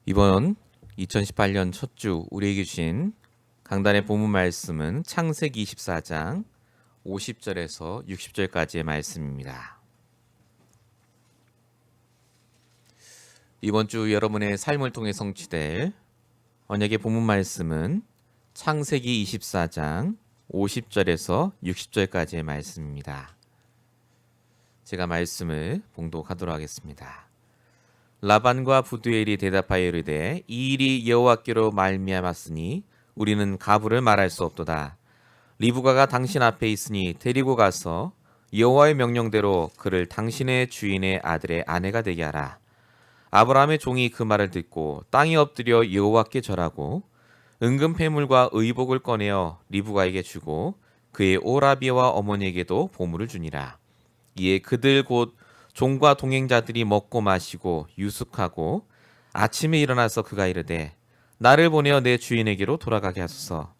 이번 2018년 첫 주 우리에게 주신 강단의 본문 말씀은 창세기 24장 50절에서 60절까지의 말씀입니다. 이번 주 여러분의 삶을 통해 성취될 언약의 본문 말씀은 창세기 24장 50절에서 60절까지의 말씀입니다. 제가 말씀을 봉독하도록 하겠습니다. 라반과 부두엘이 대답하여 이르되 이 일이 여호와께로 말미암았으니 우리는 가부를 말할 수 없도다. 리브가가 당신 앞에 있으니 데리고 가서 여호와의 명령대로 그를 당신의 주인의 아들의 아내가 되게 하라. 아브라함의 종이 그 말을 듣고 땅에 엎드려 여호와께 절하고 은금 패물과 의복을 꺼내어 리브가에게 주고 그의 오라비와 어머니에게도 보물을 주니라. 이에 그들 곧 종과 동행자들이 먹고 마시고 유숙하고 아침에 일어나서 그가 이르되 나를 보내어 내 주인에게로 돌아가게 하소서.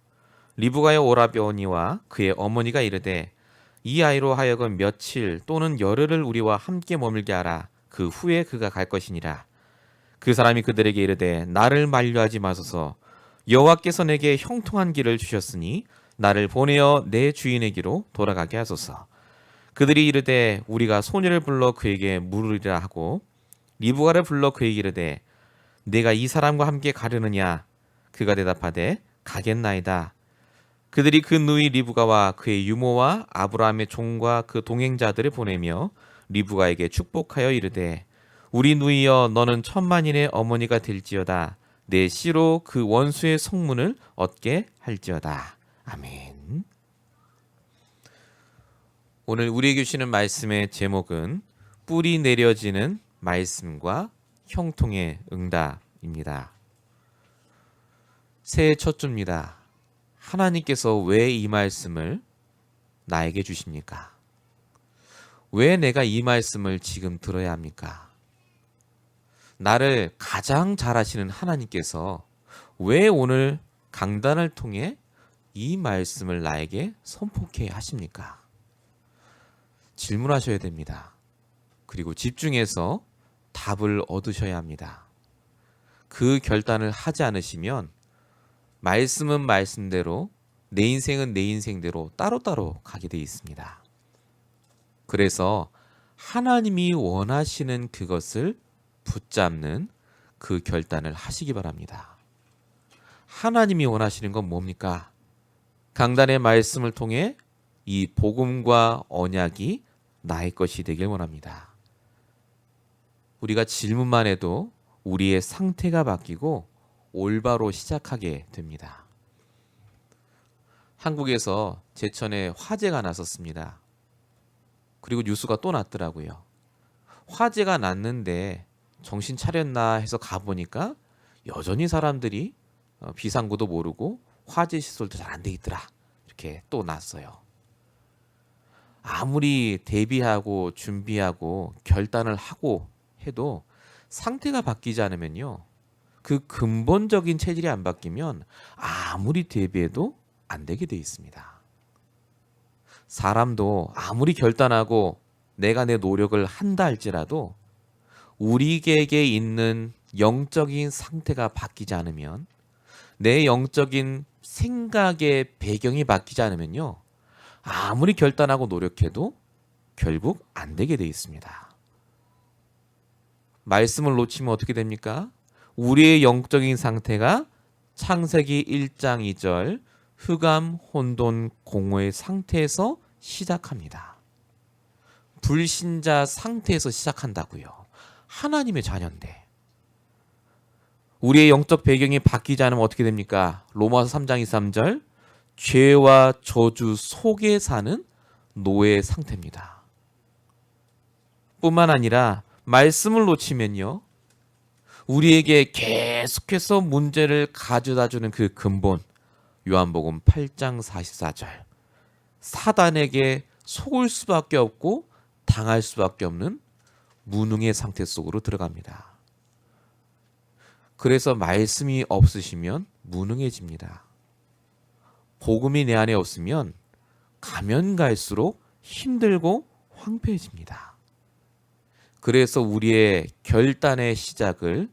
리브가의 오라비오니와 그의 어머니가 이르되 이 아이로 하여금 며칠 또는 열흘을 우리와 함께 머물게 하라. 그 후에 그가 갈 것이니라. 그 사람이 그들에게 이르되 나를 만류하지 마소서. 여호와께서 내게 형통한 길을 주셨으니 나를 보내어 내 주인에게로 돌아가게 하소서. 그들이 이르되 우리가 소녀를 불러 그에게 물으리라 하고 리브가를 불러 그에게 이르되 내가 이 사람과 함께 가려느냐. 그가 대답하되 가겠나이다. 그들이 그 누이 리브가와 그의 유모와 아브라함의 종과 그 동행자들을 보내며 리브가에게 축복하여 이르되 우리 누이여 너는 천만인의 어머니가 될지어다. 내 씨로 그 원수의 성문을 얻게 할지어다. 아멘. 오늘 우리에게 주시는 말씀의 제목은 뿌리 내려지는 말씀과 형통의 응답입니다. 새해 첫 주입니다. 하나님께서 왜 이 말씀을 나에게 주십니까? 왜 내가 이 말씀을 지금 들어야 합니까? 나를 가장 잘 아시는 하나님께서 왜 오늘 강단을 통해 이 말씀을 나에게 선포케 하십니까? 질문하셔야 됩니다. 그리고 집중해서 답을 얻으셔야 합니다. 그 결단을 하지 않으시면 말씀은 말씀대로 내 인생은 내 인생대로 따로따로 가게 돼 있습니다. 그래서 하나님이 원하시는 그것을 붙잡는 그 결단을 하시기 바랍니다. 하나님이 원하시는 건 뭡니까? 강단의 말씀을 통해 이 복음과 언약이 나의 것이 되길 원합니다. 우리가 질문만 해도 우리의 상태가 바뀌고 올바로 시작하게 됩니다. 한국에서 제천에 화재가 났었습니다. 그리고 뉴스가 또 났더라고요. 화재가 났는데 정신 차렸나 해서 가보니까 여전히 사람들이 비상구도 모르고 화재 시설도 잘 안 돼 있더라. 이렇게 또 났어요. 아무리 대비하고 준비하고 결단을 하고 해도 상태가 바뀌지 않으면요. 그 근본적인 체질이 안 바뀌면 아무리 대비해도 안 되게 돼 있습니다. 사람도 아무리 결단하고 내가 내 노력을 한다 할지라도 우리에게 있는 영적인 상태가 바뀌지 않으면 내 영적인 생각의 배경이 바뀌지 않으면요. 아무리 결단하고 노력해도 결국 안 되게 돼 있습니다. 말씀을 놓치면 어떻게 됩니까? 우리의 영적인 상태가 창세기 1장 2절 흑암, 혼돈, 공허의 상태에서 시작합니다. 불신자 상태에서 시작한다고요. 하나님의 자녀인데. 우리의 영적 배경이 바뀌지 않으면 어떻게 됩니까? 로마서 3장 23절 죄와 저주 속에 사는 노예 상태입니다. 뿐만 아니라 말씀을 놓치면요. 우리에게 계속해서 문제를 가져다주는 그 근본 요한복음 8장 44절 사단에게 속을 수밖에 없고 당할 수밖에 없는 무능의 상태 속으로 들어갑니다. 그래서 말씀이 없으시면 무능해집니다. 복음이 내 안에 없으면 가면 갈수록 힘들고 황폐해집니다. 그래서 우리의 결단의 시작을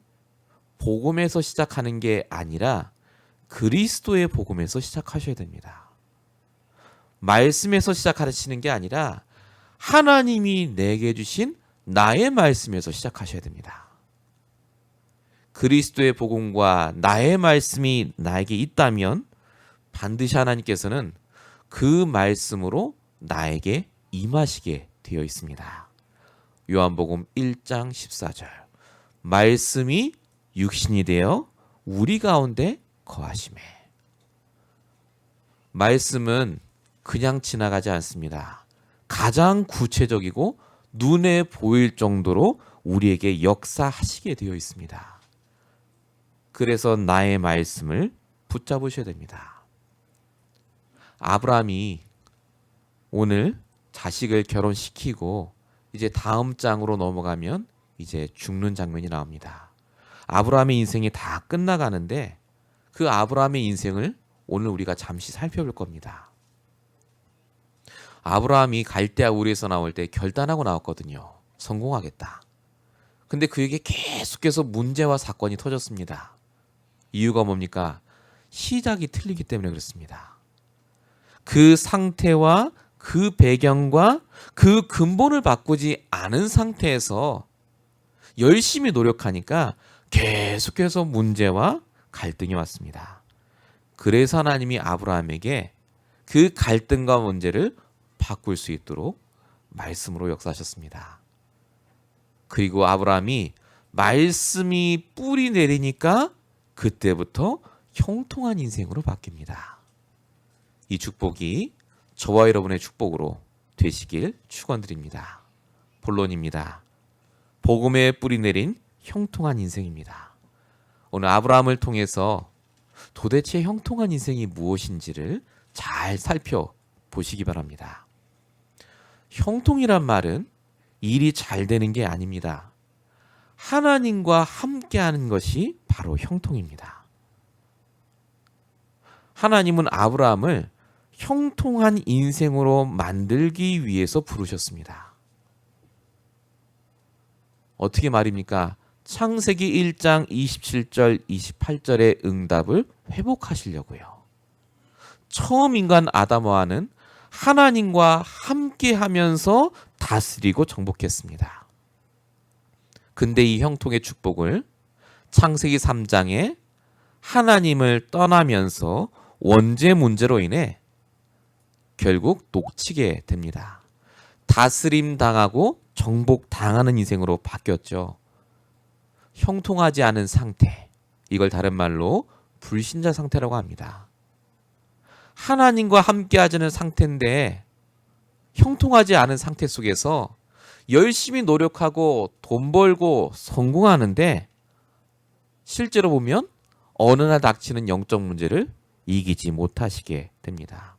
복음에서 시작하는 게 아니라 그리스도의 복음에서 시작하셔야 됩니다. 말씀에서 시작하시는 게 아니라 하나님이 내게 주신 나의 말씀에서 시작하셔야 됩니다. 그리스도의 복음과 나의 말씀이 나에게 있다면 반드시 하나님께서는 그 말씀으로 나에게 임하시게 되어 있습니다. 요한복음 1장 14절 말씀이 육신이 되어 우리 가운데 거하시매. 말씀은 그냥 지나가지 않습니다. 가장 구체적이고 눈에 보일 정도로 우리에게 역사하시게 되어 있습니다. 그래서 나의 말씀을 붙잡으셔야 됩니다. 아브라함이 오늘 자식을 결혼시키고 이제 다음 장으로 넘어가면 이제 죽는 장면이 나옵니다. 아브라함의 인생이 다 끝나가는데 그 아브라함의 인생을 오늘 우리가 잠시 살펴볼 겁니다. 아브라함이 갈대아 우르에서 나올 때 결단하고 나왔거든요. 성공하겠다. 근데 그에게 계속해서 문제와 사건이 터졌습니다. 이유가 뭡니까? 시작이 틀리기 때문에 그렇습니다. 그 상태와 그 배경과 그 근본을 바꾸지 않은 상태에서 열심히 노력하니까 계속해서 문제와 갈등이 왔습니다. 그래서 하나님이 아브라함에게 그 갈등과 문제를 바꿀 수 있도록 말씀으로 역사하셨습니다. 그리고 아브라함이 말씀이 뿌리 내리니까 그때부터 형통한 인생으로 바뀝니다. 이 축복이 저와 여러분의 축복으로 되시길 축원드립니다. 본론입니다. 복음의 뿌리 내린 형통한 인생입니다. 오늘 아브라함을 통해서 도대체 형통한 인생이 무엇인지를 잘 살펴보시기 바랍니다. 형통이란 말은 일이 잘 되는 게 아닙니다. 하나님과 함께하는 것이 바로 형통입니다. 하나님은 아브라함을 형통한 인생으로 만들기 위해서 부르셨습니다. 어떻게 말입니까? 창세기 1장 27절 28절의 응답을 회복하시려고요. 처음 인간 아담과는 하나님과 함께하면서 다스리고 정복했습니다. 근데 이 형통의 축복을 창세기 3장에 하나님을 떠나면서 원죄 문제로 인해 결국 놓치게 됩니다. 다스림 당하고 정복 당하는 인생으로 바뀌었죠. 형통하지 않은 상태, 이걸 다른 말로 불신자 상태라고 합니다. 하나님과 함께하지 않은 상태인데 형통하지 않은 상태 속에서 열심히 노력하고 돈 벌고 성공하는데 실제로 보면 어느 날 닥치는 영적 문제를 이기지 못하시게 됩니다.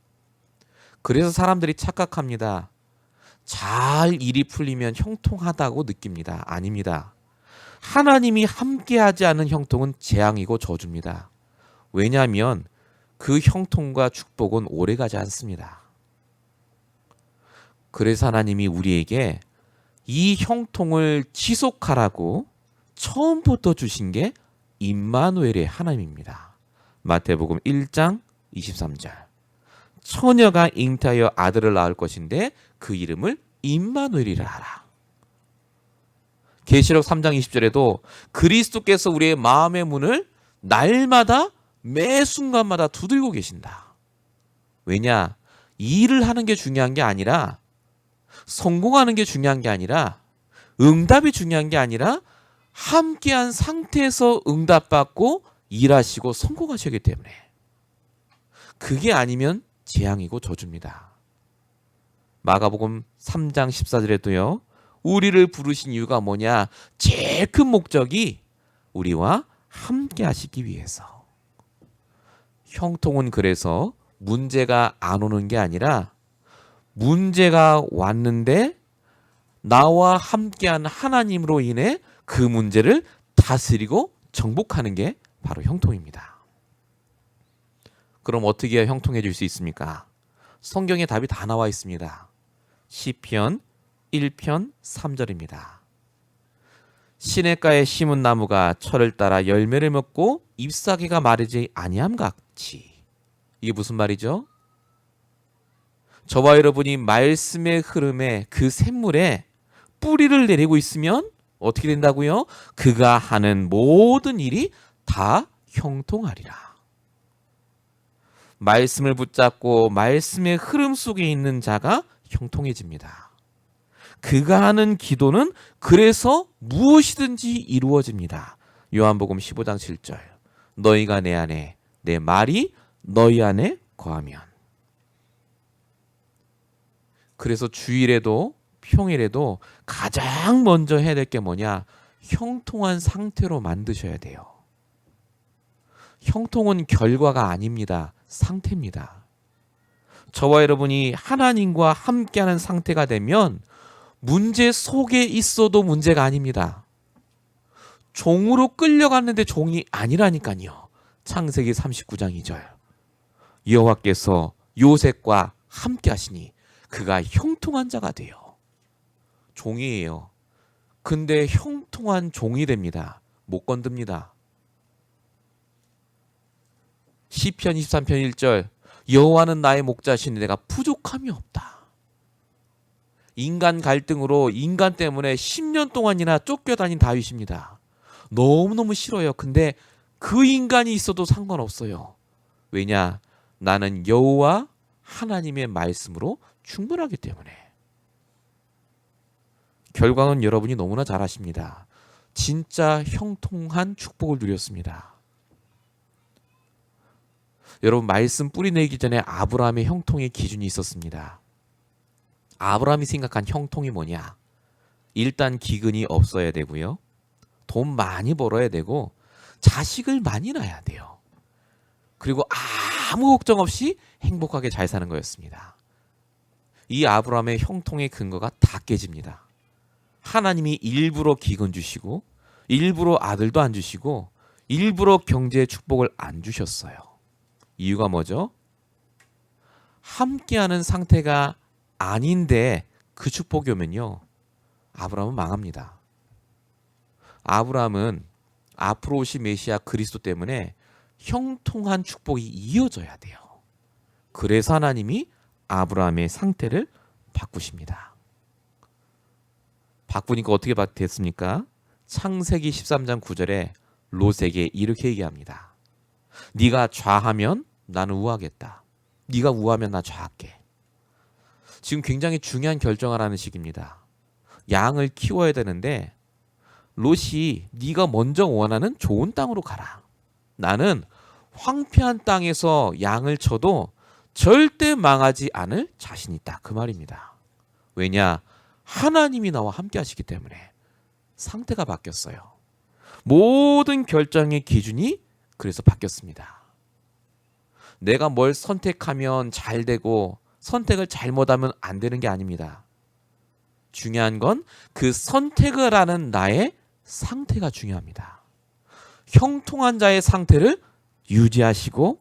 그래서 사람들이 착각합니다. 잘 일이 풀리면 형통하다고 느낍니다. 아닙니다. 하나님이 함께하지 않은 형통은 재앙이고 저주입니다. 왜냐하면 그 형통과 축복은 오래가지 않습니다. 그래서 하나님이 우리에게 이 형통을 지속하라고 처음부터 주신 게 임마누엘의 하나님입니다. 마태복음 1장 23절. 처녀가 잉태하여 아들을 낳을 것인데 그 이름을 임마누엘이라 하라. 계시록 3장 20절에도 그리스도께서 우리의 마음의 문을 날마다 매 순간마다 두들고 계신다. 왜냐? 일을 하는 게 중요한 게 아니라 성공하는 게 중요한 게 아니라 응답이 중요한 게 아니라 함께한 상태에서 응답받고 일하시고 성공하시기 때문에 그게 아니면 재앙이고 저주입니다. 마가복음 3장 14절에도요. 우리를 부르신 이유가 뭐냐? 제일 큰 목적이 우리와 함께 하시기 위해서. 형통은 그래서 문제가 안 오는 게 아니라 문제가 왔는데 나와 함께한 하나님으로 인해 그 문제를 다스리고 정복하는 게 바로 형통입니다. 그럼 어떻게 해야 형통해질 수 있습니까? 성경에 답이 다 나와 있습니다. 시편 1편 3절입니다. 시냇가에 심은 나무가 철을 따라 열매를 맺고 잎사귀가 마르지 아니함 같이. 이게 무슨 말이죠? 저와 여러분이 말씀의 흐름에 그 샘물에 뿌리를 내리고 있으면 어떻게 된다고요? 그가 하는 모든 일이 다 형통하리라. 말씀을 붙잡고 말씀의 흐름 속에 있는 자가 형통해집니다. 그가 하는 기도는 그래서 무엇이든지 이루어집니다. 요한복음 15장 7절. 너희가 내 안에, 내 말이 너희 안에 거하면. 그래서 주일에도 평일에도 가장 먼저 해야 될 게 뭐냐? 형통한 상태로 만드셔야 돼요. 형통은 결과가 아닙니다. 상태입니다. 저와 여러분이 하나님과 함께하는 상태가 되면 문제 속에 있어도 문제가 아닙니다. 종으로 끌려갔는데 종이 아니라니까요. 창세기 39장 2절. 여호와께서 요셉과 함께 하시니 그가 형통한 자가 돼요. 종이에요. 근데 형통한 종이 됩니다. 못 건듭니다. 시편 23편 1절. 여호와는 나의 목자시니 내가 부족함이 없다. 인간 갈등으로 인간 때문에 10년 동안이나 쫓겨다닌 다윗입니다. 너무너무 싫어요. 근데 그 인간이 있어도 상관없어요. 왜냐? 나는 여호와 하나님의 말씀으로 충분하기 때문에. 결과는 여러분이 너무나 잘 아십니다. 진짜 형통한 축복을 누렸습니다. 여러분, 말씀 뿌리내기 전에 아브라함의 형통의 기준이 있었습니다. 아브라함이 생각한 형통이 뭐냐? 일단 기근이 없어야 되고요. 돈 많이 벌어야 되고 자식을 많이 낳아야 돼요. 그리고 아무 걱정 없이 행복하게 잘 사는 거였습니다. 이 아브라함의 형통의 근거가 다 깨집니다. 하나님이 일부러 기근 주시고 일부러 아들도 안 주시고 일부러 경제의 축복을 안 주셨어요. 이유가 뭐죠? 함께하는 상태가 아닌데 그 축복이 오면요, 아브라함은 망합니다. 아브라함은 앞으로 오실 메시아 그리스도 때문에 형통한 축복이 이어져야 돼요. 그래서 하나님이 아브라함의 상태를 바꾸십니다. 바꾸니까 어떻게 됐습니까? 창세기 13장 9절에 롯에게 이렇게 얘기합니다. 네가 좌하면 나는 우하겠다. 네가 우하면 나 좌할게. 지금 굉장히 중요한 결정을 하는 시기입니다. 양을 키워야 되는데 롯이 네가 먼저 원하는 좋은 땅으로 가라. 나는 황폐한 땅에서 양을 쳐도 절대 망하지 않을 자신이 있다. 그 말입니다. 왜냐? 하나님이 나와 함께 하시기 때문에. 상태가 바뀌었어요. 모든 결정의 기준이 그래서 바뀌었습니다. 내가 뭘 선택하면 잘 되고 선택을 잘못하면 안 되는 게 아닙니다. 중요한 건 그 선택을 하는 나의 상태가 중요합니다. 형통한 자의 상태를 유지하시고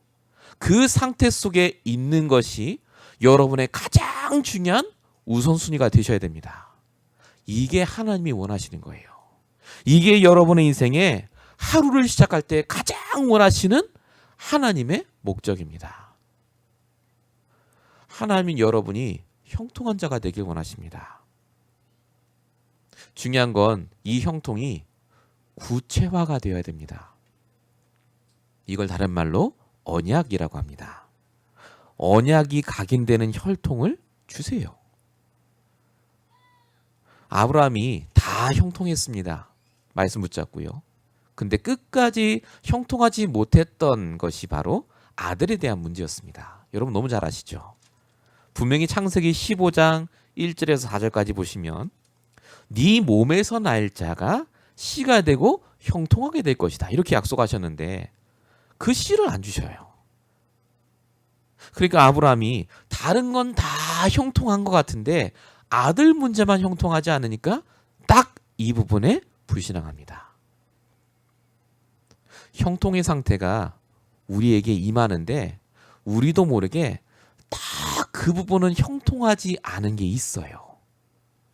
그 상태 속에 있는 것이 여러분의 가장 중요한 우선순위가 되셔야 됩니다. 이게 하나님이 원하시는 거예요. 이게 여러분의 인생에 하루를 시작할 때 가장 원하시는 하나님의 목적입니다. 하나님은 여러분이 형통한 자가 되길 원하십니다. 중요한 건 이 형통이 구체화가 되어야 됩니다. 이걸 다른 말로 언약이라고 합니다. 언약이 각인되는 혈통을 주세요. 아브라함이 다 형통했습니다. 말씀 붙잡고요. 근데 끝까지 형통하지 못했던 것이 바로 아들에 대한 문제였습니다. 여러분 너무 잘 아시죠? 분명히 창세기 15장 1절에서 4절까지 보시면 네 몸에서 날 자가 씨가 되고 형통하게 될 것이다. 이렇게 약속하셨는데 그 씨를 안 주셔요. 그러니까 아브라함이 다른 건 다 형통한 것 같은데 아들 문제만 형통하지 않으니까 딱 이 부분에 불신앙합니다. 형통의 상태가 우리에게 임하는데 우리도 모르게 딱 그 부분은 형통하지 않은 게 있어요.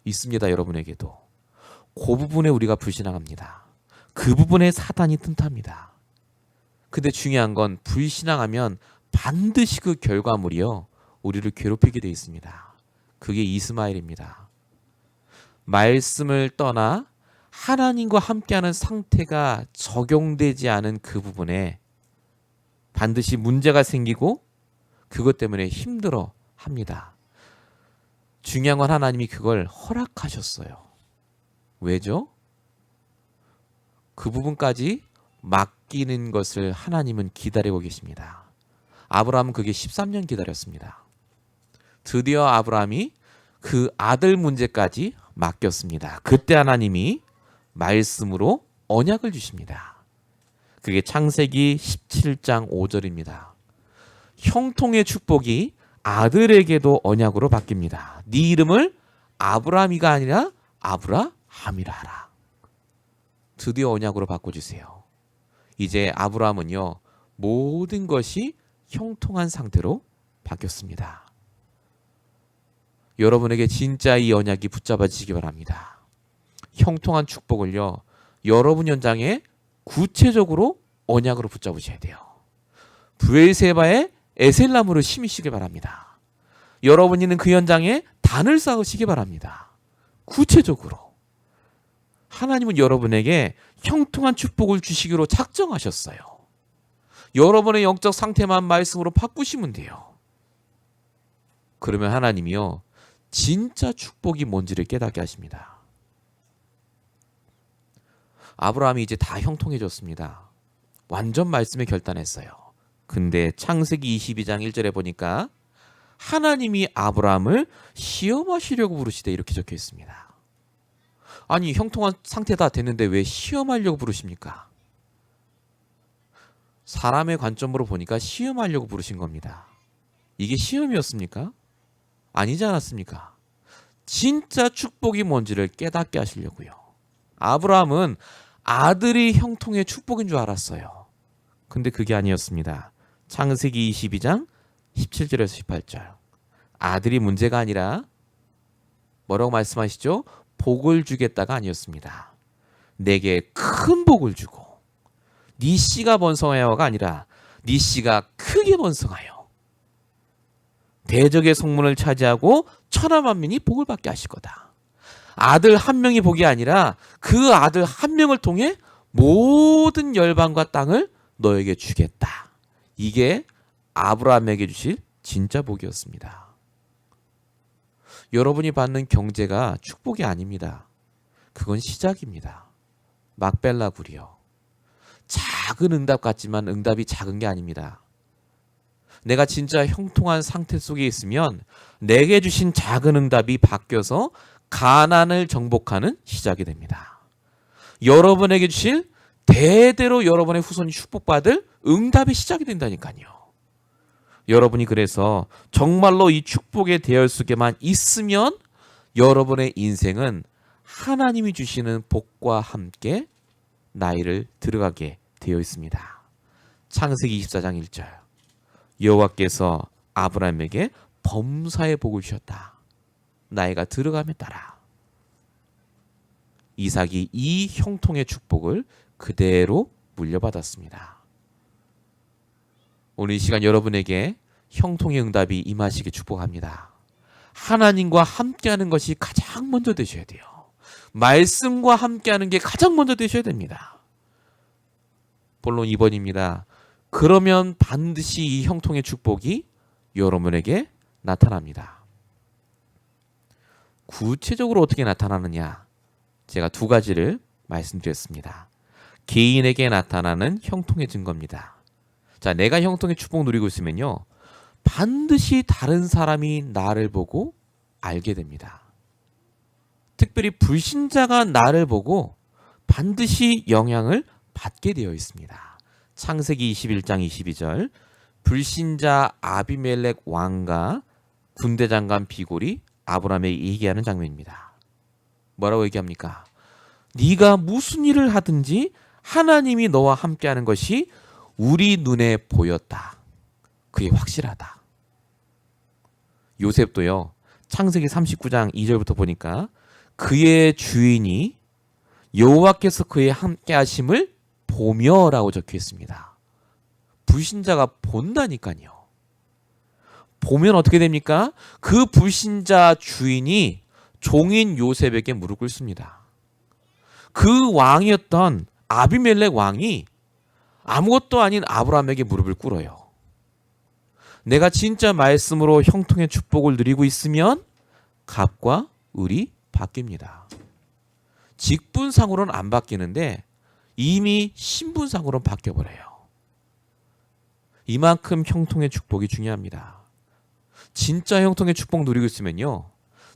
있습니다. 여러분에게도. 그 부분에 우리가 불신앙합니다. 그 부분에 사단이 틈탑니다. 근데 중요한 건 불신앙하면 반드시 그 결과물이요 우리를 괴롭히게 돼 있습니다. 그게 이스마엘입니다. 말씀을 떠나 하나님과 함께하는 상태가 적용되지 않은 그 부분에 반드시 문제가 생기고 그것 때문에 힘들어 합니다. 중요한 건 하나님이 그걸 허락하셨어요. 왜죠? 그 부분까지 맡기는 것을 하나님은 기다리고 계십니다. 아브라함은 그게 13년 기다렸습니다. 드디어 아브라함이 그 아들 문제까지 맡겼습니다. 그때 하나님이 말씀으로 언약을 주십니다. 그게 창세기 17장 5절입니다. 형통의 축복이 아들에게도 언약으로 바뀝니다. 네 이름을 아브라함이가 아니라 아브라함이라 하라. 드디어 언약으로 바꿔주세요. 이제 아브라함은요 모든 것이 형통한 상태로 바뀌었습니다. 여러분에게 진짜 이 언약이 붙잡아지시기 바랍니다. 형통한 축복을요 여러분 현장에 구체적으로 언약으로 붙잡으셔야 돼요. 브엘세바의 에셀나무를 심으시기 바랍니다. 여러분이 있는 그 현장에 단을 쌓으시기 바랍니다. 구체적으로 하나님은 여러분에게 형통한 축복을 주시기로 작정하셨어요. 여러분의 영적 상태만 말씀으로 바꾸시면 돼요. 그러면 하나님이요 진짜 축복이 뭔지를 깨닫게 하십니다. 아브라함이 이제 다 형통해졌습니다. 완전 말씀에 결단했어요. 근데 창세기 22장 1절에 보니까 하나님이 아브라함을 시험하시려고 부르시되 이렇게 적혀 있습니다. 아니 형통한 상태 다 됐는데 왜 시험하려고 부르십니까? 사람의 관점으로 보니까 시험하려고 부르신 겁니다. 이게 시험이었습니까? 아니지 않았습니까? 진짜 축복이 뭔지를 깨닫게 하시려고요. 아브라함은 아들이 형통의 축복인 줄 알았어요. 근데 그게 아니었습니다. 창세기 22장 17절에서 18절. 아들이 문제가 아니라 뭐라고 말씀하시죠? 복을 주겠다가 아니었습니다. 내게 큰 복을 주고 네 씨가 번성하여가 아니라 네 씨가 크게 번성하여 대적의 성문을 차지하고 천하 만민이 복을 받게 하실 거다. 아들 한 명이 복이 아니라 그 아들 한 명을 통해 모든 열방과 땅을 너에게 주겠다. 이게 아브라함에게 주실 진짜 복이었습니다. 여러분이 받는 경제가 축복이 아닙니다. 그건 시작입니다. 막벨라굴이요. 작은 응답 같지만 응답이 작은 게 아닙니다. 내가 진짜 형통한 상태 속에 있으면 내게 주신 작은 응답이 바뀌어서 가난을 정복하는 시작이 됩니다. 여러분에게 주실 대대로 여러분의 후손이 축복받을 응답이 시작이 된다니까요. 여러분이 그래서 정말로 이 축복의 대열 속에만 있으면 여러분의 인생은 하나님이 주시는 복과 함께 나이를 들어가게 되어 있습니다. 창세기 24장 1절. 여호와께서 아브라함에게 범사의 복을 주셨다. 나이가 들어감에 따라 이삭이 이 형통의 축복을 그대로 물려받았습니다. 오늘 이 시간 여러분에게 형통의 응답이 임하시길 축복합니다. 하나님과 함께하는 것이 가장 먼저 되셔야 돼요. 말씀과 함께하는 게 가장 먼저 되셔야 됩니다. 본론 2번입니다. 그러면 반드시 이 형통의 축복이 여러분에게 나타납니다. 구체적으로 어떻게 나타나느냐? 제가 두 가지를 말씀드렸습니다. 개인에게 나타나는 형통의 증거입니다. 자, 내가 형통의 축복 누리고 있으면요. 반드시 다른 사람이 나를 보고 알게 됩니다. 특별히 불신자가 나를 보고 반드시 영향을 받게 되어 있습니다. 창세기 21장 22절. 불신자 아비멜렉 왕과 군대 장관 비골이 아브라함에게 얘기하는 장면입니다. 뭐라고 얘기합니까? 네가 무슨 일을 하든지 하나님이 너와 함께하는 것이 우리 눈에 보였다. 그게 확실하다. 요셉도요. 창세기 39장 2절부터 보니까 그의 주인이 여호와께서 그의 함께 하심을 보며라고 적혀 있습니다. 불신자가 본다니까요. 보면 어떻게 됩니까? 그 불신자 주인이 종인 요셉에게 무릎 꿇습니다. 그 왕이었던 아비멜렉 왕이 아무것도 아닌 아브라함에게 무릎을 꿇어요. 내가 진짜 말씀으로 형통의 축복을 누리고 있으면 갑과 을이 바뀝니다. 직분상으로는 안 바뀌는데 이미 신분상으로는 바뀌어버려요. 이만큼 형통의 축복이 중요합니다. 진짜 형통의 축복 누리고 있으면요,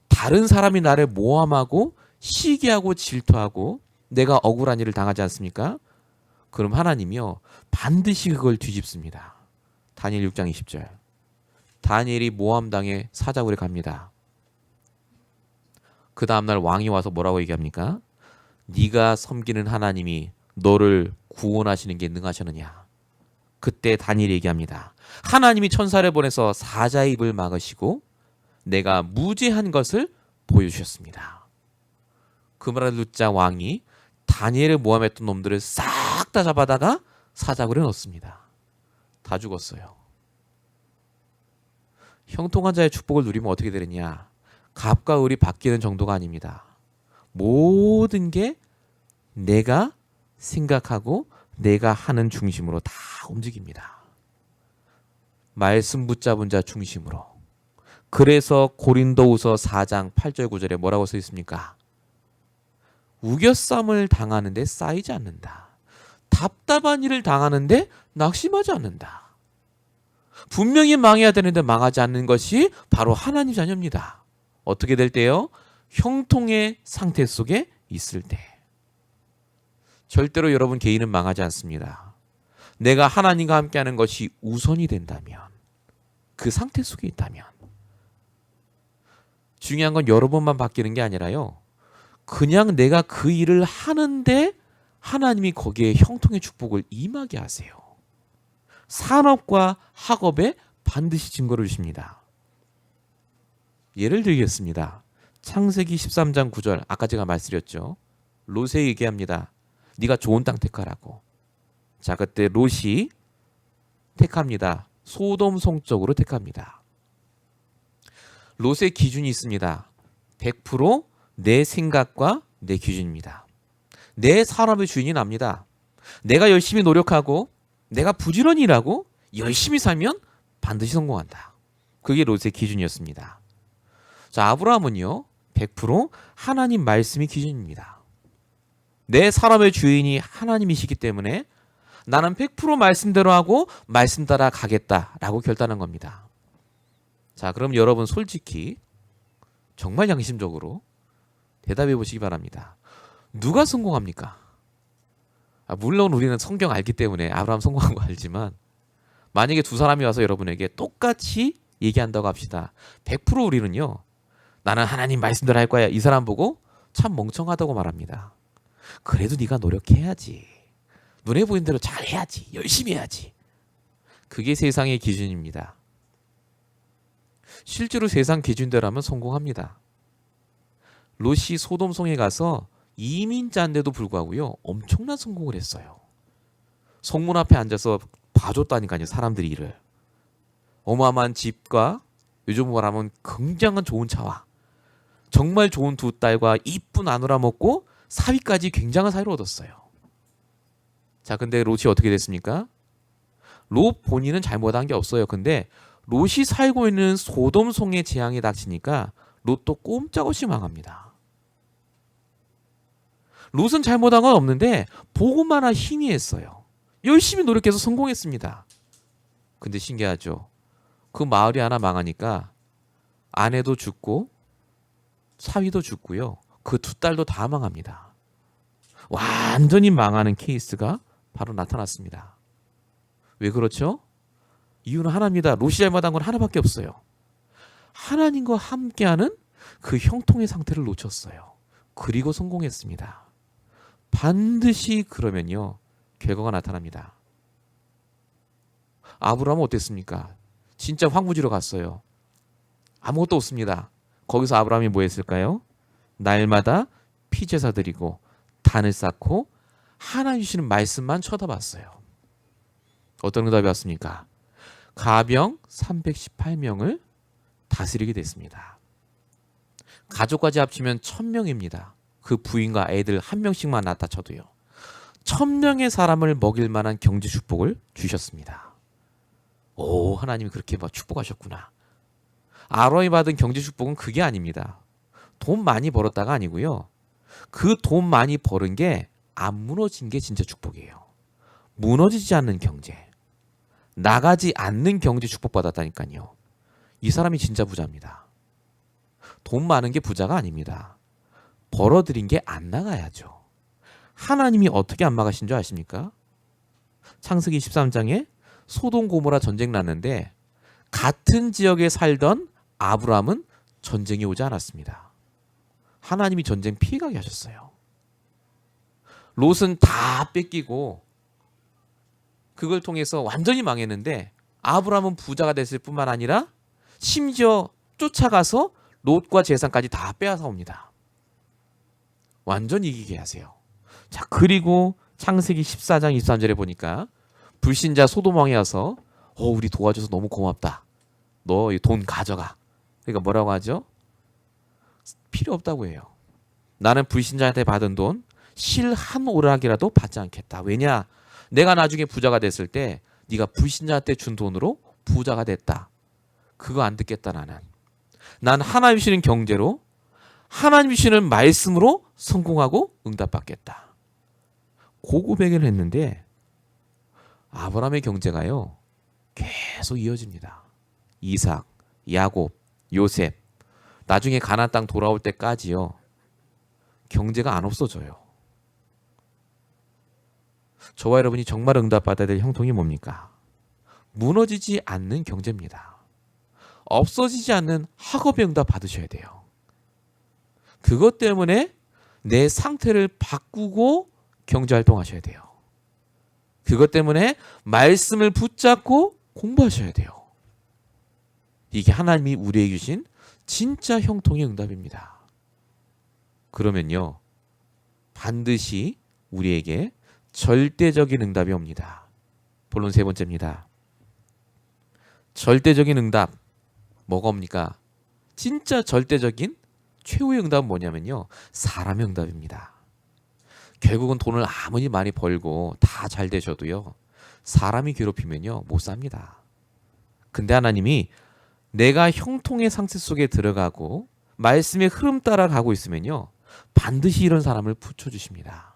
다른 사람이 나를 모함하고 시기하고 질투하고 내가 억울한 일을 당하지 않습니까? 그럼 하나님이요 반드시 그걸 뒤집습니다. 다니엘 6장 20절. 다니엘이 모함당해 사자굴에 갑니다. 그 다음날 왕이 와서 뭐라고 얘기합니까? 네가 섬기는 하나님이 너를 구원하시는 게 능하셨느냐? 그때 다니엘이 얘기합니다. 하나님이 천사를 보내서 사자의 입을 막으시고 내가 무죄한 것을 보여주셨습니다. 그 말을 듣자 왕이 다니엘을 모함했던 놈들을 싹 다 잡아다가 사자굴에 넣습니다. 다 죽었어요. 형통한 자의 축복을 누리면 어떻게 되느냐? 갑과 을이 바뀌는 정도가 아닙니다. 모든 게 내가 생각하고 내가 하는 중심으로 다 움직입니다. 말씀 붙잡은 자 중심으로. 그래서 고린도후서 4장 8절 9절에 뭐라고 써 있습니까? 우겨쌈을 당하는데 쌓이지 않는다. 답답한 일을 당하는데 낙심하지 않는다. 분명히 망해야 되는데 망하지 않는 것이 바로 하나님 자녀입니다. 어떻게 될 때요? 형통의 상태 속에 있을 때. 절대로 여러분 개인은 망하지 않습니다. 내가 하나님과 함께하는 것이 우선이 된다면, 그 상태 속에 있다면. 중요한 건 여러 번만 바뀌는 게 아니라요, 그냥 내가 그 일을 하는데 하나님이 거기에 형통의 축복을 임하게 하세요. 산업과 학업에 반드시 증거를 주십니다. 예를 들겠습니다. 창세기 13장 9절, 아까 제가 말씀드렸죠. 롯에 얘기합니다. 네가 좋은 땅 택하라고. 자, 그때 롯이 택합니다. 소돔 성적으로 택합니다. 롯의 기준이 있습니다. 100% 내 생각과 내 기준입니다. 내 사람의 주인이 납니다. 내가 열심히 노력하고 내가 부지런히 일하고 열심히 살면 반드시 성공한다. 그게 롯의 기준이었습니다. 자, 아브라함은요 100% 하나님 말씀이 기준입니다. 내 사람의 주인이 하나님이시기 때문에 나는 100% 말씀대로 하고 말씀 따라 가겠다라고 결단한 겁니다. 자, 그럼 여러분 솔직히 정말 양심적으로 대답해 보시기 바랍니다. 누가 성공합니까? 물론 우리는 성경 알기 때문에 아브라함 성공한 거 알지만, 만약에 두 사람이 와서 여러분에게 똑같이 얘기한다고 합시다. 100% 우리는요, 나는 하나님 말씀대로 할 거야, 이 사람 보고 참 멍청하다고 말합니다. 그래도 네가 노력해야지. 눈에 보이는 대로 잘해야지. 열심히 해야지. 그게 세상의 기준입니다. 실제로 세상 기준대로 하면 성공합니다. 롯이 소돔성에 가서 이민자인데도 불구하고요 엄청난 성공을 했어요. 성문 앞에 앉아서 봐줬다니까요. 사람들이 일을. 어마어마한 집과 요즘 말하면 굉장한 좋은 차와 정말 좋은 두 딸과 이쁜 아누라 먹고 사위까지 굉장한 사위를 얻었어요. 자, 근데 롯이 어떻게 됐습니까? 롯 본인은 잘못한 게 없어요. 근데 롯이 살고 있는 소돔성의 재앙이 닥치니까 롯도 꼼짝없이 망합니다. 롯은 잘못한 건 없는데 보고만 한 희미했어요. 열심히 노력해서 성공했습니다. 근데 신기하죠. 그 마을이 하나 망하니까 아내도 죽고 사위도 죽고요. 그 두 딸도 다 망합니다. 완전히 망하는 케이스가 바로 나타났습니다. 왜 그렇죠? 이유는 하나입니다. 롯이 잘못한 건 하나밖에 없어요. 하나님과 함께하는 그 형통의 상태를 놓쳤어요. 그리고 성공했습니다. 반드시 그러면요 결과가 나타납니다. 아브라함은 어땠습니까? 진짜 황무지로 갔어요. 아무것도 없습니다. 거기서 아브라함이 뭐 했을까요? 날마다 피제사 드리고 단을 쌓고 하나님 주시는 말씀만 쳐다봤어요. 어떤 응답이 왔습니까? 가병 318명을 다스리게 됐습니다. 가족까지 합치면 1000명입니다. 그 부인과 애들 한 명씩만 낳다 쳐도요. 1000명의 사람을 먹일 만한 경제 축복을 주셨습니다. 오, 하나님이 그렇게 축복하셨구나. 아론이 받은 경제 축복은 그게 아닙니다. 돈 많이 벌었다가 아니고요. 그 돈 많이 버는 게 안 무너진 게 진짜 축복이에요. 무너지지 않는 경제. 나가지 않는 경제 축복받았다니까요. 이 사람이 진짜 부자입니다. 돈 많은 게 부자가 아닙니다. 벌어들인 게 안 나가야죠. 하나님이 어떻게 안 막으신 줄 아십니까? 창세기 13장에 소돔 고모라 전쟁 났는데 같은 지역에 살던 아브람은 전쟁이 오지 않았습니다. 하나님이 전쟁 피해가게 하셨어요. 롯은 다 뺏기고 그걸 통해서 완전히 망했는데 아브람은 부자가 됐을 뿐만 아니라 심지어 쫓아가서 롯과 재산까지 다 빼앗아 옵니다. 완전 이기게 하세요. 자, 그리고 창세기 14장 23절에 보니까 불신자 소돔 왕이 와서 우리 도와줘서 너무 고맙다. 너 이 돈 가져가. 그러니까 뭐라고 하죠? 필요 없다고 해요. 나는 불신자한테 받은 돈 실 한 오락이라도 받지 않겠다. 왜냐? 내가 나중에 부자가 됐을 때 네가 불신자한테 준 돈으로 부자가 됐다. 그거 안 듣겠다 나는. 난 하나님 주시는 경제로 하나님 주시는 말씀으로 성공하고 응답받겠다. 그 고백을 했는데 아브라함의 경제가요. 계속 이어집니다. 이삭, 야곱, 요셉. 나중에 가나안 땅 돌아올 때까지요. 경제가 안 없어져요. 저와 여러분이 정말 응답받아야 될 형통이 뭡니까? 무너지지 않는 경제입니다. 없어지지 않는 학업의 응답 받으셔야 돼요. 그것 때문에 내 상태를 바꾸고 경제활동하셔야 돼요. 그것 때문에 말씀을 붙잡고 공부하셔야 돼요. 이게 하나님이 우리에게 주신 진짜 형통의 응답입니다. 그러면요. 반드시 우리에게 절대적인 응답이 옵니다. 본론 세 번째입니다. 절대적인 응답. 뭐가 옵니까? 진짜 절대적인 최후의 응답은 뭐냐면요. 사람의 응답입니다. 결국은 돈을 아무리 많이 벌고 다 잘 되셔도요. 사람이 괴롭히면요. 못 삽니다. 근데 하나님이 내가 형통의 상태 속에 들어가고 말씀의 흐름 따라 가고 있으면요. 반드시 이런 사람을 붙여주십니다.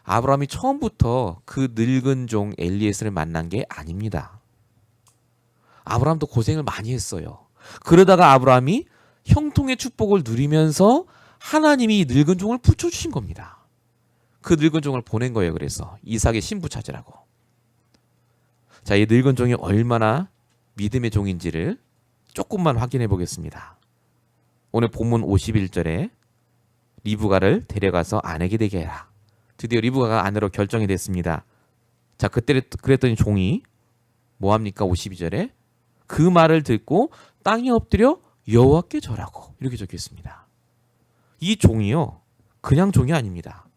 아브라함이 처음부터 그 늙은 종 엘리에스를 만난 게 아닙니다. 아브라함도 고생을 많이 했어요. 그러다가 아브라함이 형통의 축복을 누리면서 하나님이 이 늙은 종을 붙여주신 겁니다. 그 늙은 종을 보낸 거예요. 그래서 이삭의 신부 찾으라고. 자, 이 늙은 종이 얼마나 믿음의 종인지를 조금만 확인해 보겠습니다. 오늘 본문 51절에 리브가를 데려가서 아내게 되게 해라. 드디어 리브가가 아내로 결정이 됐습니다. 자, 그때 그랬더니 종이 뭐합니까? 52절에 그 말을 듣고 땅에 엎드려 여호와께 절하고 이렇게 적혀 있습니다. 이 종이요. 그냥 종이 아닙니다.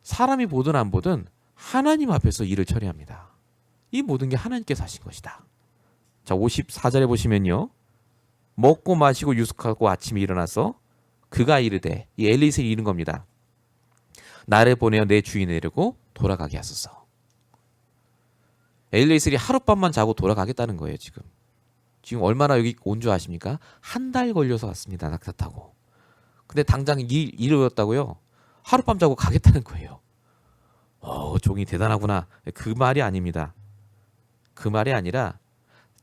사람이 보든 안 보든 하나님 앞에서 일을 처리합니다. 이 모든 게 하나님께서 하신 것이다. 자, 54절에 보시면요. 먹고 마시고 유숙하고 아침에 일어나서 그가 이르되 이 엘리에셀이 이른 겁니다. 나를 보내어 내 주인을 데리고 돌아가게 하소서. 엘리에셀이 하룻밤만 자고 돌아가겠다는 거예요. 지금 얼마나 여기 온 줄 아십니까? 한 달 걸려서 왔습니다. 낙타 타고. 근데 당장 이루었다고요. 하룻밤 자고 가겠다는 거예요. 종이 대단하구나. 그 말이 아닙니다. 그 말이 아니라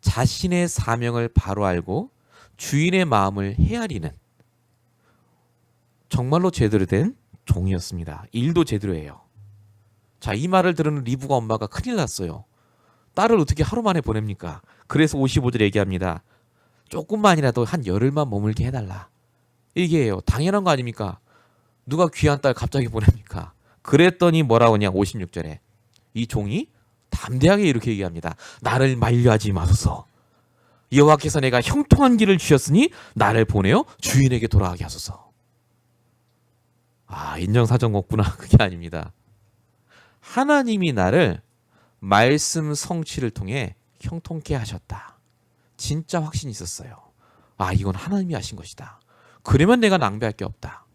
자신의 사명을 바로 알고 주인의 마음을 헤아리는 정말로 제대로 된 종이었습니다. 일도 제대로 해요. 자, 이 말을 들은 리브가 엄마가 큰일 났어요. 딸을 어떻게 하루 만에 보냅니까? 그래서 55절 얘기합니다. 조금만이라도 한 열흘만 머물게 해달라. 이게 해요. 당연한 거 아닙니까? 누가 귀한 딸 갑자기 보냅니까? 그랬더니 뭐라고 하냐 56절에 이 종이 담대하게 이렇게 얘기합니다. 나를 만류하지 마소서. 여호와께서 내가 형통한 길을 주셨으니 나를 보내어 주인에게 돌아가게 하소서. 인정사정 없구나. 그게 아닙니다. 하나님이 나를 말씀 성취를 통해 형통케 하셨다. 진짜 확신이 있었어요. 이건 하나님이 하신 것이다. 그러면 내가 낭비할 게 없다.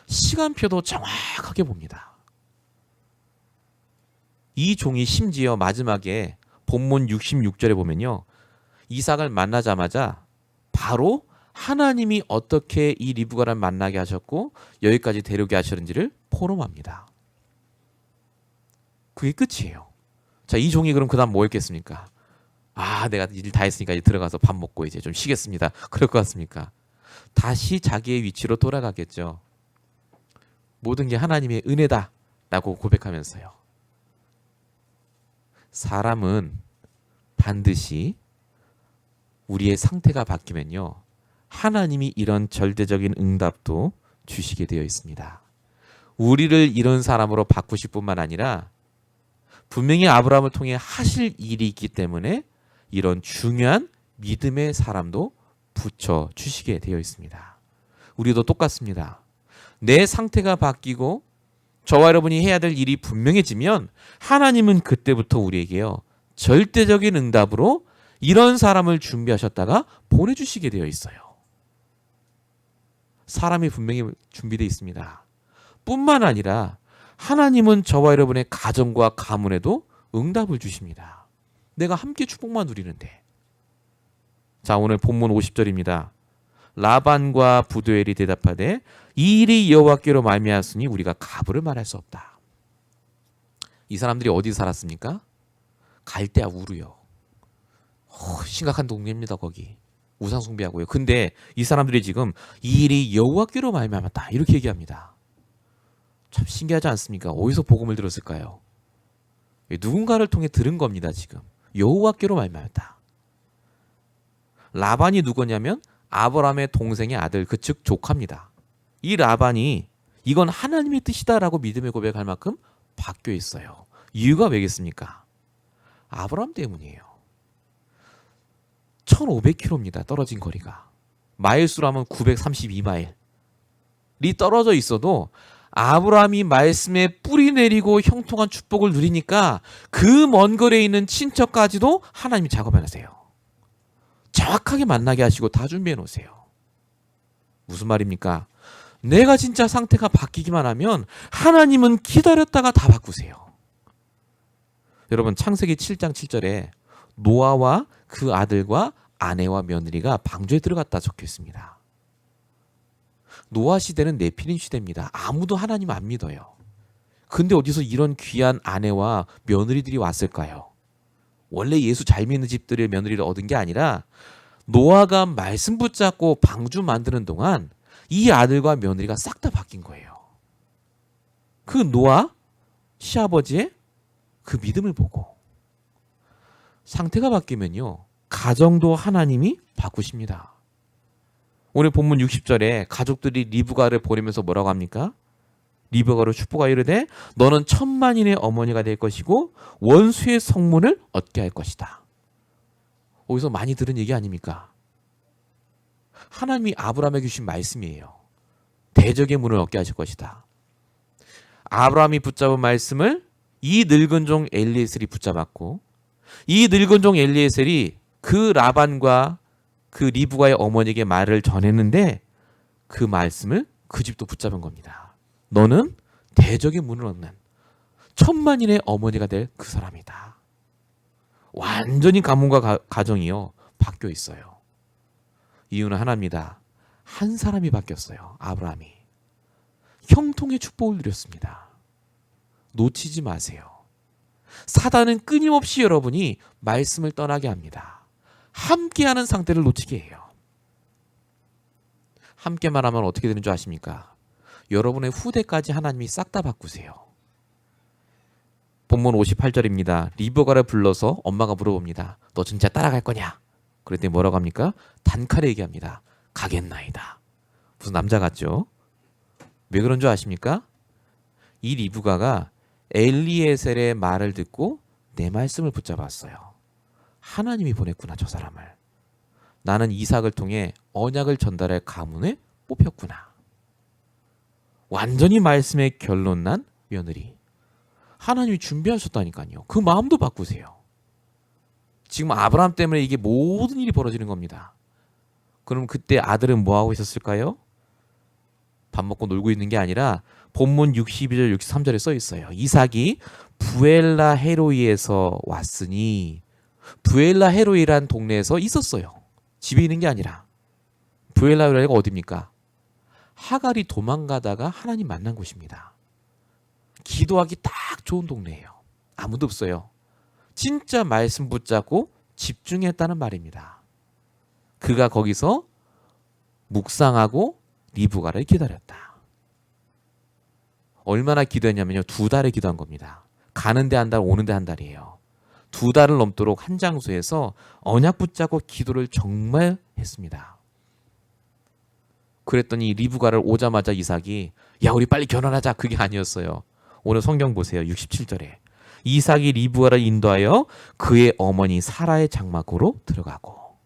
시간표도 정확하게 봅니다. 이 종이 심지어 마지막에 본문 66절에 보면요. 이삭을 만나자마자 바로 하나님이 어떻게 이 리브가를 만나게 하셨고 여기까지 데려오게 하셨는지를 포럼합니다. 그게 끝이에요. 자, 이 종이 그럼 그 다음 뭐 했겠습니까? 내가 일 다 했으니까 이제 들어가서 밥 먹고 이제 좀 쉬겠습니다. 그럴 것 같습니까? 다시 자기의 위치로 돌아가겠죠. 모든 게 하나님의 은혜다 라고 고백하면서요. 사람은 반드시 우리의 상태가 바뀌면요. 하나님이 이런 절대적인 응답도 주시게 되어 있습니다. 우리를 이런 사람으로 바꾸실 뿐만 아니라 분명히 아브라함을 통해 하실 일이 있기 때문에 이런 중요한 믿음의 사람도 붙여주시게 되어 있습니다. 우리도 똑같습니다. 내 상태가 바뀌고 저와 여러분이 해야 될 일이 분명해지면 하나님은 그때부터 우리에게요. 절대적인 응답으로 이런 사람을 준비하셨다가 보내주시게 되어 있어요. 사람이 분명히 준비되어 있습니다. 뿐만 아니라 하나님은 저와 여러분의 가정과 가문에도 응답을 주십니다. 내가 함께 축복만 누리는데. 자, 오늘 본문 50절입니다. 라반과 부두엘이 대답하되 이 일이 여호와께로 말미암았으니 우리가 가부를 말할 수 없다. 이 사람들이 어디 살았습니까? 갈대아 우르요. 심각한 동네입니다. 거기 우상 숭배하고요. 근데 이 사람들이 지금 이 일이 여호와께로 말미암았다 이렇게 얘기합니다. 참 신기하지 않습니까? 어디서 복음을 들었을까요? 누군가를 통해 들은 겁니다. 지금 여호와께로 말미암았다. 라반이 누구냐면 아브라함의 동생의 아들, 즉 조카입니다. 이 라반이 이건 하나님의 뜻이다라고 믿음의 고백할 만큼 바뀌어 있어요. 이유가 왜겠습니까? 아브라함 때문이에요. 1500km입니다. 떨어진 거리가. 마일수로 하면 932마일이 떨어져 있어도 아브라함이 말씀에 뿌리 내리고 형통한 축복을 누리니까 그 먼 거리에 있는 친척까지도 하나님이 작업해 놓으세요. 정확하게 만나게 하시고 다 준비해 놓으세요. 무슨 말입니까? 내가 진짜 상태가 바뀌기만 하면 하나님은 기다렸다가 다 바꾸세요. 여러분 창세기 7장 7절에 노아와 그 아들과 아내와 며느리가 방주에 들어갔다 적혀 있습니다. 노아 시대는 네피림 시대입니다. 아무도 하나님 안 믿어요. 근데 어디서 이런 귀한 아내와 며느리들이 왔을까요? 원래 예수 잘 믿는 집들의 며느리를 얻은 게 아니라 노아가 말씀 붙잡고 방주 만드는 동안 이 아들과 며느리가 싹 다 바뀐 거예요. 그 노아 시아버지의 그 믿음을 보고. 상태가 바뀌면요 가정도 하나님이 바꾸십니다. 오늘 본문 60절에 가족들이 리브가를 보내면서 뭐라고 합니까? 리브가로 축복하여 이르되 너는 천만인의 어머니가 될 것이고 원수의 성문을 얻게 할 것이다. 어디서 많이 들은 얘기 아닙니까? 하나님이 아브라함에게 주신 말씀이에요. 대적의 문을 얻게 하실 것이다. 아브라함이 붙잡은 말씀을 이 늙은 종 엘리에셀이 붙잡았고 이 늙은 종 엘리에셀이 그 라반과 그 리브가의 어머니에게 말을 전했는데 그 말씀을 그 집도 붙잡은 겁니다. 너는 대적의 문을 얻는 천만인의 어머니가 될 그 사람이다. 완전히 가문과 가정이요 바뀌어 있어요. 이유는 하나입니다. 한 사람이 바뀌었어요. 아브라함이. 형통의 축복을 누렸습니다. 놓치지 마세요. 사단은 끊임없이 여러분이 말씀을 떠나게 합니다. 함께하는 상태를 놓치게 해요. 함께만 하면 어떻게 되는 줄 아십니까? 여러분의 후대까지 하나님이 싹 다 바꾸세요. 본문 58절입니다. 리브가를 불러서 엄마가 물어봅니다. 너 진짜 따라갈 거냐? 그랬더니 뭐라고 합니까? 단칼에 얘기합니다. 가겠나이다. 무슨 남자 같죠? 왜 그런 줄 아십니까? 이 리브가가 엘리에셀의 말을 듣고 내 말씀을 붙잡았어요. 하나님이 보냈구나 저 사람을. 나는 이삭을 통해 언약을 전달할 가문에 뽑혔구나. 완전히 말씀에 결론 난 며느리. 하나님이 준비하셨다니까요. 그 마음도 바꾸세요. 지금 아브라함 때문에 이게 모든 일이 벌어지는 겁니다. 그럼 그때 아들은 뭐하고 있었을까요? 밥 먹고 놀고 있는 게 아니라 본문 62절 63절에 써 있어요. 이삭이 부엘라 헤로이에서 왔으니, 부엘라 헤로이란 동네에서 있었어요. 집에 있는 게 아니라. 부엘라 헤로이가 어디입니까? 하갈이 도망가다가 하나님 만난 곳입니다. 기도하기 딱 좋은 동네예요. 아무도 없어요. 진짜 말씀 붙잡고 집중했다는 말입니다. 그가 거기서 묵상하고 리브가를 기다렸다. 얼마나 기도했냐면요. 2달을 기도한 겁니다. 가는데 한 달, 오는데 한 달이에요. 2달을 넘도록 한 장소에서 언약 붙잡고 기도를 정말 했습니다. 그랬더니 리브가를 오자마자 이삭이 야 우리 빨리 결혼하자 그게 아니었어요. 오늘 성경 보세요. 67절에 이삭이 리브가를 인도하여 그의 어머니 사라의 장막으로 들어가고,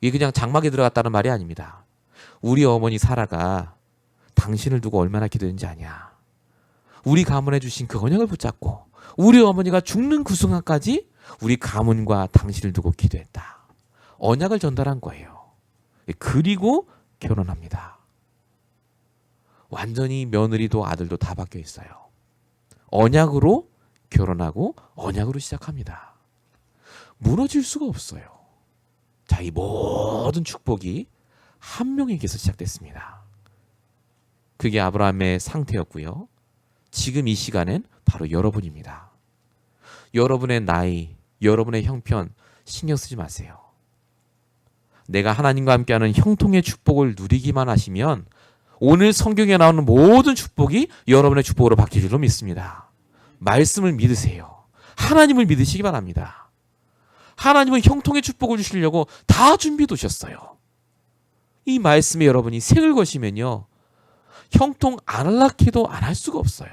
이게 그냥 장막에 들어갔다는 말이 아닙니다. 우리 어머니 사라가 당신을 두고 얼마나 기도했는지 아냐. 우리 가문에 주신 그 언약을 붙잡고 우리 어머니가 죽는 그 순간까지 우리 가문과 당신을 두고 기도했다. 언약을 전달한 거예요. 그리고 결혼합니다. 완전히 며느리도 아들도 다 바뀌어 있어요. 언약으로 결혼하고 언약으로 시작합니다. 무너질 수가 없어요. 자, 이 모든 축복이 한 명에게서 시작됐습니다. 그게 아브라함의 상태였고요. 지금 이 시간엔 바로 여러분입니다. 여러분의 나이, 여러분의 형편 신경 쓰지 마세요. 내가 하나님과 함께하는 형통의 축복을 누리기만 하시면 오늘 성경에 나오는 모든 축복이 여러분의 축복으로 바뀔 줄로 믿습니다. 말씀을 믿으세요. 하나님을 믿으시기 바랍니다. 하나님은 형통의 축복을 주시려고 다 준비해 두셨어요. 이 말씀에 여러분이 생을 거시면요. 형통 안 할라 해도 안 할 수가 없어요.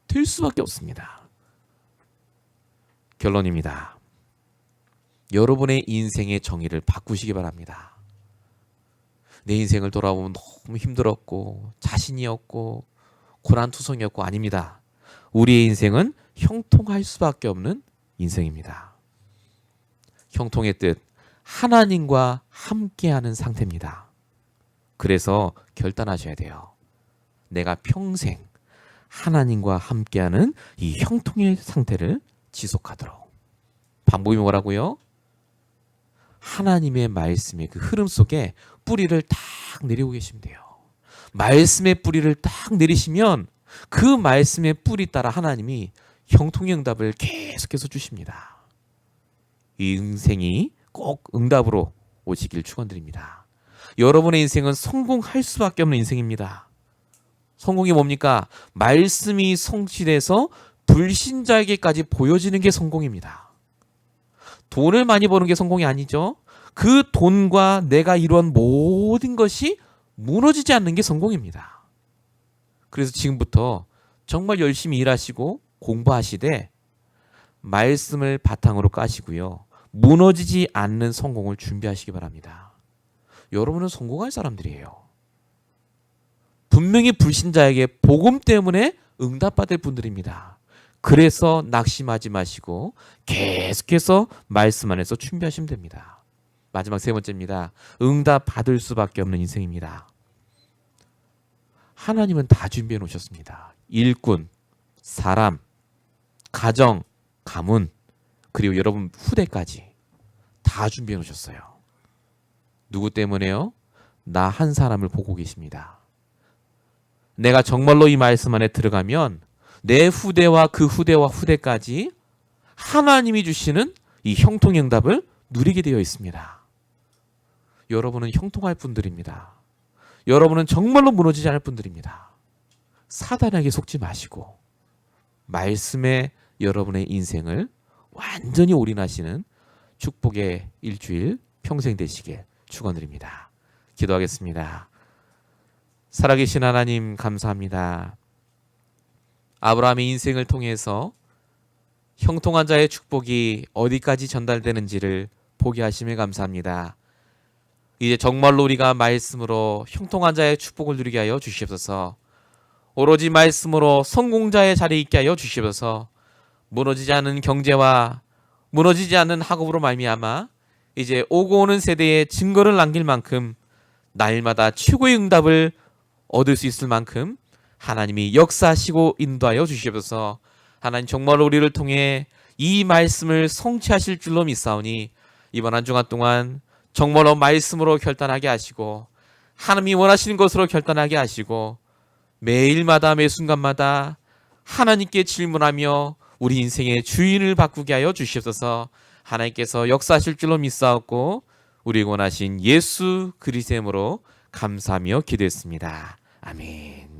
될 수밖에 없습니다. 결론입니다. 여러분의 인생의 정의를 바꾸시기 바랍니다. 내 인생을 돌아보면 너무 힘들었고 자신이 없고 고난투성이었고 아닙니다. 우리의 인생은 형통할 수밖에 없는 인생입니다. 형통의 뜻, 하나님과 함께하는 상태입니다. 그래서 결단하셔야 돼요. 내가 평생 하나님과 함께하는 이 형통의 상태를 지속하도록. 방법이 뭐라고요? 하나님의 말씀의 그 흐름 속에 뿌리를 딱 내리고 계시면 돼요. 말씀의 뿌리를 딱 내리시면 그 말씀의 뿌리 따라 하나님이 형통의 응답을 계속해서 주십니다. 이 인생이 꼭 응답으로 오시길 축원드립니다. 여러분의 인생은 성공할 수밖에 없는 인생입니다. 성공이 뭡니까? 말씀이 성취돼서 불신자에게까지 보여지는 게 성공입니다. 돈을 많이 버는 게 성공이 아니죠. 그 돈과 내가 이루한 모든 것이 무너지지 않는 게 성공입니다. 그래서 지금부터 정말 열심히 일하시고 공부하시되 말씀을 바탕으로 까시고요. 무너지지 않는 성공을 준비하시기 바랍니다. 여러분은 성공할 사람들이에요. 분명히 불신자에게 복음 때문에 응답받을 분들입니다. 그래서 낙심하지 마시고 계속해서 말씀 안에서 준비하시면 됩니다. 마지막 세 번째입니다. 응답 받을 수밖에 없는 인생입니다. 하나님은 다 준비해 놓으셨습니다. 일꾼, 사람, 가정, 가문, 그리고 여러분 후대까지 다 준비해 놓으셨어요. 누구 때문에요? 나 한 사람을 보고 계십니다. 내가 정말로 이 말씀 안에 들어가면 내 후대와 그 후대와 후대까지 하나님이 주시는 이 형통의 응답을 누리게 되어 있습니다. 여러분은 형통할 분들입니다. 여러분은 정말로 무너지지 않을 분들입니다. 사단에게 속지 마시고 말씀에 여러분의 인생을 완전히 올인하시는 축복의 일주일 평생 되시길 축원드립니다. 기도하겠습니다. 살아계신 하나님 감사합니다. 아브라함의 인생을 통해서 형통한 자의 축복이 어디까지 전달되는지를 보게 하심에 감사합니다. 이제 정말로 우리가 말씀으로 형통한 자의 축복을 누리게 하여 주시옵소서. 오로지 말씀으로 성공자의 자리에 있게 하여 주시옵소서. 무너지지 않은 경제와 무너지지 않는 학업으로 말미암아 이제 오고 오는 세대에 증거를 남길 만큼 날마다 최고의 응답을 얻을 수 있을 만큼 하나님이 역사하시고 인도하여 주시옵소서. 하나님 정말 우리를 통해 이 말씀을 성취하실 줄로 믿사오니 이번 한 주간 동안 정말로 말씀으로 결단하게 하시고 하나님이 원하시는 것으로 결단하게 하시고 매일마다 매 순간마다 하나님께 질문하며 우리 인생의 주인을 바꾸게 하여 주시옵소서. 하나님께서 역사하실 줄로 믿사옵고 우리 원하신 예수 그리스도의 이름으로 감사하며 기도했습니다. 아멘.